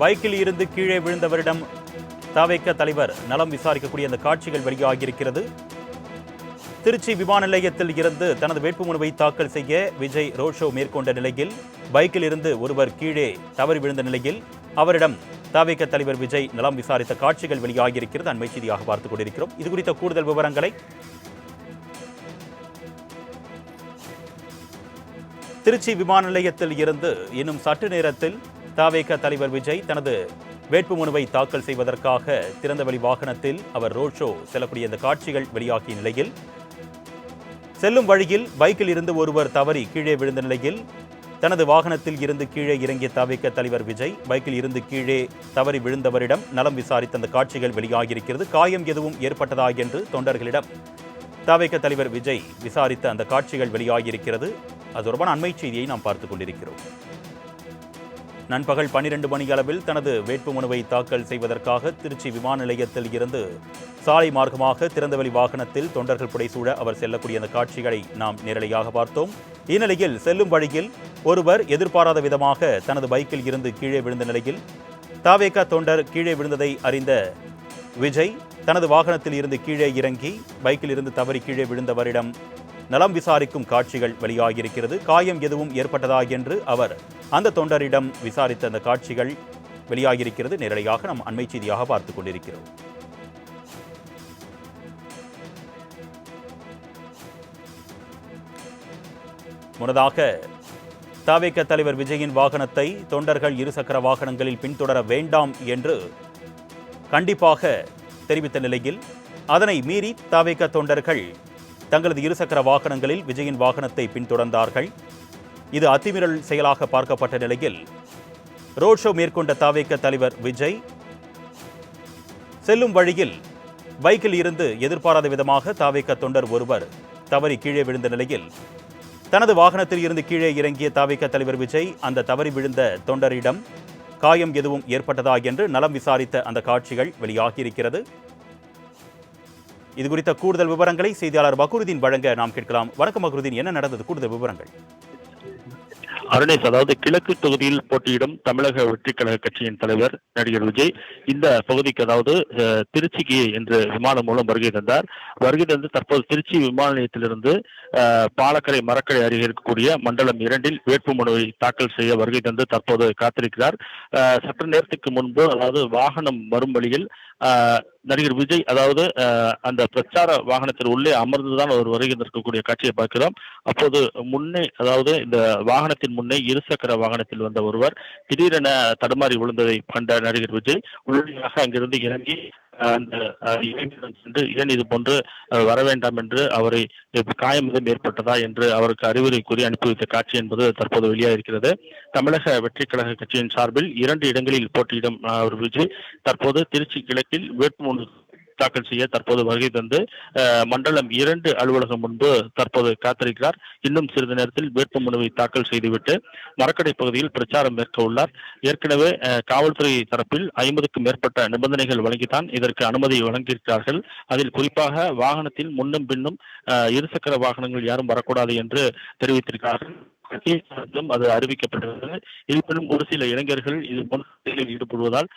பைக்கில் இருந்து கீழே விழுந்தவரிடம் தவேக தலைவர் நலம் விசாரிக்கக்கூடிய அந்த காட்சிகள் வெளியாகியிருக்கிறது. திருச்சி விமான நிலையத்தில் இருந்து தனது வேட்புமனுவை தாக்கல் செய்ய விஜய் ரோட் ஷோ மேற்கொண்ட நிலையில் பைக்கில் இருந்து ஒருவர் கீழே தவறி விழுந்த நிலையில் அவரிடம் தவேக தலைவர் விஜய் நலம் விசாரித்த காட்சிகள் வெளியாகியிருக்கிறது. அண்மை செய்தியாக பார்த்துக் கொண்டிருக்கிறோம். இது குறித்த கூடுதல் விவரங்களை திருச்சி விமான நிலையத்தில் இருந்து இன்னும் சற்று நேரத்தில் தவேக தலைவர் விஜய் தனது வேட்புமனுவை தாக்கல் செய்வதற்காக திறந்தவெளி வாகனத்தில் அவர் ரோட் ஷோ செல்லக்கூடிய இந்த காட்சிகள் வெளியாகிய நிலையில் செல்லும் வழியில் பைக்கில் இருந்து ஒருவர் தவறி கீழே விழுந்த நிலையில் தனது வாகனத்தில் இருந்து கீழே இறங்கிய தவேக தலைவர் விஜய் பைக்கில் இருந்து கீழே தவறி விழுந்தவரிடம் நலம் விசாரித்த அந்த காட்சிகள் வெளியாகியிருக்கிறது. காயம் எதுவும் ஏற்பட்டதா என்று தொண்டர்களிடம் தவேக தலைவர் விஜய் விசாரித்த அந்த காட்சிகள் வெளியாகியிருக்கிறது. அது தொடர்பான அண்மை செய்தியை நாம் பார்த்துக் கொண்டிருக்கிறோம். நண்பகல் 12 மணி அளவில் தனது வேட்புமனுவை தாக்கல் செய்வதற்காக திருச்சி விமான நிலையத்தில் இருந்து சாலை மார்க்கமாக திறந்தவெளி வாகனத்தில் தொண்டர்கள் புடைசூழ அவர் செல்லக்கூடிய அந்த காட்சிகளை நாம் நேரடியாக பார்த்தோம். இந்நிலையில் செல்லும் வழியில் ஒருவர் எதிர்பாராத விதமாக தனது பைக்கில் இருந்து கீழே விழுந்த நிலையில் தவேக தொண்டர் கீழே விழுந்ததை அறிந்த விஜய் தனது வாகனத்தில் இருந்து கீழே இறங்கி பைக்கில் இருந்து தவறி கீழே விழுந்தவரிடம் நலம் விசாரிக்கும் காட்சிகள் வெளியாகியிருக்கிறது. காயம் எதுவும் ஏற்பட்டதா என்று அவர் அந்த தொண்டரிடம் விசாரித்த அந்த காட்சிகள் வெளியாகியிருக்கிறது. நேரடியாக நாம் அண்மை செய்தியாக பார்த்துக் கொண்டிருக்கிறோம். முன்னதாக தவேக தலைவர் விஜயின் வாகனத்தை தொண்டர்கள் இருசக்கர வாகனங்களில் பின்தொடர வேண்டாம் என்று கண்டிப்பாக தெரிவித்த நிலையில் அதனை மீறி தவேக தொண்டர்கள் தங்களது இருசக்கர வாகனங்களில் விஜயின் வாகனத்தை பின்தொடர்ந்தார்கள். இது அத்துமீறல் செயலாக பார்க்கப்பட்ட நிலையில் ரோட் ஷோ மேற்கொண்ட தவேக தலைவர் விஜய் செல்லும் வழியில் பைக்கில் இருந்து எதிர்பாராத விதமாக தவேக தொண்டர் ஒருவர் தவறி கீழே விழுந்த நிலையில் தனது வாகனத்தில் இருந்து கீழே இறங்கிய தவேக தலைவர் விஜய் அந்த தவறி விழுந்த தொண்டரிடம் காயம் எதுவும் ஏற்பட்டதா என்று நலம் விசாரித்த அந்த காட்சிகள் வெளியாகியிருக்கிறது. இது குறித்த கூடுதல் விவரங்களை செய்தியாளர் பக்ருதீன் வழங்க நாம் கேட்கலாம். வணக்கம் பக்ருதீன், என்ன நடந்தது? கூடுதல் விவரங்கள். அருணேஷ், அதாவது கிழக்கு தொகுதியில் போட்டியிடும் தமிழக வெற்றிக் கழக கட்சியின் தலைவர் நடிகர் விஜய் இந்த பகுதிக்கு, அதாவது திருச்சிக்கு என்று விமானம் மூலம் வருகை தந்தார். வருகை தந்து தற்போது திருச்சி விமான நிலையத்திலிருந்து பாலக்கரை மரக்கரை அருகே இருக்கக்கூடிய மண்டலம் 2 வேட்புமனுவை தாக்கல் செய்ய வருகை தந்து தற்போது காத்திருக்கிறார். சற்று நேரத்துக்கு முன்பு, அதாவது வாகனம் வரும் வழியில் நடிகர் விஜய், அதாவது அந்த பிரச்சார வாகனத்தில் உள்ளே அமர்ந்துதான் அவர் வருகை இருக்கக்கூடிய காட்சியை பார்க்கிறோம். அப்போது முன்னே, அதாவது இந்த வாகனத்தின் முன்னே இருசக்கர வாகனத்தில் வந்த ஒருவர் திடீரென தடுமாறி விழுந்ததை கண்ட நடிகர் விஜய் உடனடியாக அங்கிருந்து இறங்கி அந்த இளைஞரிடம் சென்று ஏன் இது போன்று வர வேண்டாம் என்று அவரை காயம் எதுவும் ஏற்பட்டதா என்று அவருக்கு அறிவுரை கூறி அனுப்பி வைத்த காட்சி என்பது தற்போது வெளியாகிருக்கிறது. தமிழக வெற்றிக் கழக கட்சியின் சார்பில் 2 இடங்களில் போட்டியிடும் அவர் விஜய் தற்போது திருச்சி கிழக்கில் வேட்புமனு தாக்கல் செய்ய தற்போது வருகை தந்து மண்டலம் 2 அலுவலகம் முன்பு தற்போது காத்திருக்கிறார். இன்னும் சிறிது நேரத்தில் வேட்புமனுவை தாக்கல் செய்துவிட்டு மரக்கடை பகுதியில் பிரச்சாரம் மேற்க உள்ளார். ஏற்கனவே காவல்துறை தரப்பில் 50க்கும் மேற்பட்ட நிபந்தனைகள் வழங்கித்தான் இதற்கு அனுமதி வழங்கியிருக்கிறார்கள். அதில் குறிப்பாக வாகனத்தில் முன்னும் பின்னும் இருசக்கர வாகனங்கள் யாரும் வரக்கூடாது என்று தெரிவித்திருக்கிறார்கள். அது அறிவிக்கப்பட்டிருந்தது. இருப்பினும் ஒரு சில இளைஞர்கள் இது போன்ற செயலில் ஈடுபடுவதால்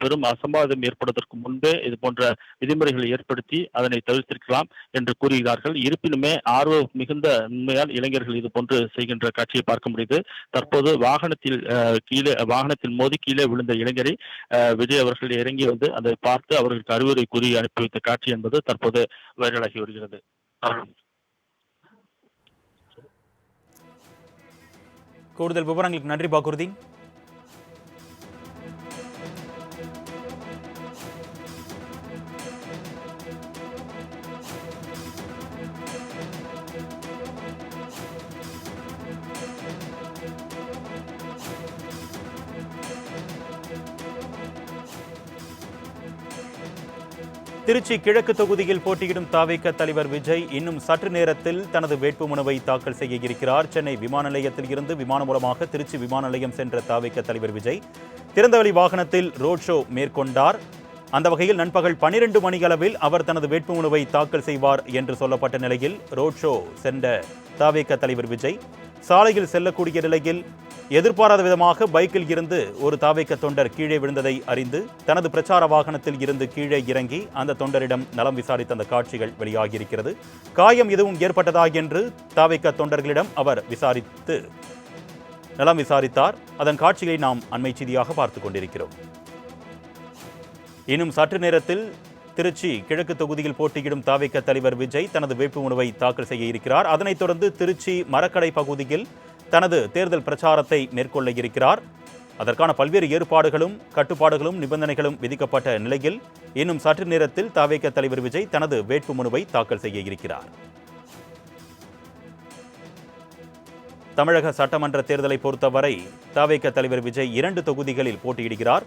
பெரும் அசம்பாவிதம் ஏற்படுவதற்கு முன்பே இது போன்ற விதிமுறைகளை ஏற்படுத்தி அதனை தவிர்த்திருக்கலாம் என்று கூறுகிறார்கள். இருப்பினுமே ஆர்வம் மிகுந்த உண்மையால் இளைஞர்கள் இது போன்று செய்கின்ற காட்சியை பார்க்க முடியுது. தற்போது வாகனத்தில் மோதி கீழே விழுந்த இளைஞரை விஜய் அவர்கள் இறங்கி வந்து அதை பார்த்து அவர்களுக்கு அறிவுரை கூறி அனுப்பி வைத்த காட்சி என்பது தற்போது வைரலாகி வருகிறது. கூடுதல் விவரங்களுக்கு நன்றி பக்ருதீன். திருச்சி கிழக்கு தொகுதியில் போட்டியிடும் தவேக தலைவர் விஜய் இன்னும் சற்று நேரத்தில் தனது வேட்புமனுவை தாக்கல் செய்ய இருக்கிறார். சென்னை விமான நிலையத்தில் இருந்து விமானம் மூலமாக திருச்சி விமான நிலையம் சென்ற தவேக தலைவர் விஜய் திறந்தவெளி வாகனத்தில் ரோட் ஷோ மேற்கொண்டார். அந்த வகையில் நண்பகல் 12 மணி அளவில் அவர் தனது வேட்புமனுவை தாக்கல் செய்வார் என்று சொல்லப்பட்ட நிலையில் ரோட் ஷோ சென்ற தவேக தலைவர் விஜய் சாலையில் செல்லக்கூடிய நிலையில் எதிர்பாராத விதமாக பைக்கில் இருந்து ஒரு தாவேக தொண்டர் கீழே விழுந்ததை அறிந்து தனது பிரச்சார வாகனத்தில் இருந்து கீழே இறங்கி அந்த தொண்டரிடம் நலம் விசாரித்த அந்த காட்சிகள் வெளியாகியிருக்கிறது. காயம் எதுவும் ஏற்பட்டதா என்று தாவேக தொண்டர்களிடம் அவர் நலம் விசாரித்தார். அதன் காட்சிகளை நாம் அண்மை செய்தியாக பார்த்துக் கொண்டிருக்கிறோம். இன்னும் சற்று நேரத்தில் திருச்சி கிழக்கு தொகுதியில் போட்டியிடும் தாவேக தலைவர் விஜய் தனது வேட்புமனுவை தாக்கல் செய்ய இருக்கிறார். அதனைத் தொடர்ந்து திருச்சி மரக்கடை பகுதியில் தனது தேர்தல் பிரச்சாரத்தை மேற்கொள்ள இருக்கிறார். அதற்கான பல்வேறு ஏற்பாடுகளும் கட்டுப்பாடுகளும் நிபந்தனைகளும் விதிக்கப்பட்ட நிலையில் இன்னும் சற்று நேரத்தில் தாவேக தலைவர் விஜய் தனது வேட்புமனுவை தாக்கல் செய்ய இருக்கிறார். தமிழக சட்டமன்ற தேர்தலை பொறுத்தவரை தாவேக தலைவர் விஜய் 2 தொகுதிகளில் போட்டியிடுகிறார்.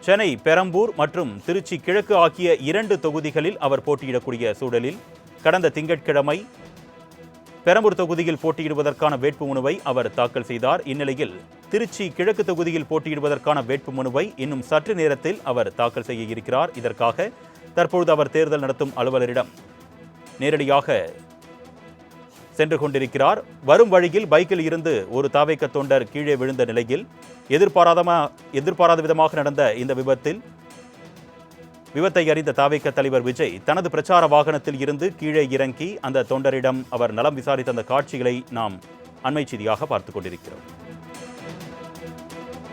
சென்னை பெரம்பூர் மற்றும் திருச்சி கிழக்கு ஆகிய 2 தொகுதிகளில் அவர் போட்டியிடக்கூடிய சூழலில் கடந்த திங்கட்கிழமை பெரம்பூர் தொகுதியில் போட்டியிடுவதற்கான வேட்புமனுவை அவர் தாக்கல் செய்தார். இந்நிலையில் திருச்சி கிழக்கு தொகுதியில் போட்டியிடுவதற்கான வேட்புமனுவை இன்னும் சற்று நேரத்தில் அவர் தாக்கல் செய்ய இருக்கிறார். இதற்காக தற்பொழுது அவர் தேர்தல் நடத்தும் அலுவலரிடம் நேரடியாக சென்று கொண்டிருக்கிறார். வரும் வழியில் பைக்கில் இருந்து ஒரு தாவேக தொண்டர் கீழே விழுந்த நிலையில் எதிர்பாராத விதமாக நடந்த இந்த விபத்தை அறிந்த தாவேக தலைவர் விஜய் தனது பிரச்சார வாகனத்தில் இருந்து கீழே இறங்கி அந்த தொண்டரிடம் அவர் நலம் விசாரித்த அந்த காட்சிகளை நாம் அண்மை செய்தியாக பார்த்துக் கொண்டிருக்கிறோம்.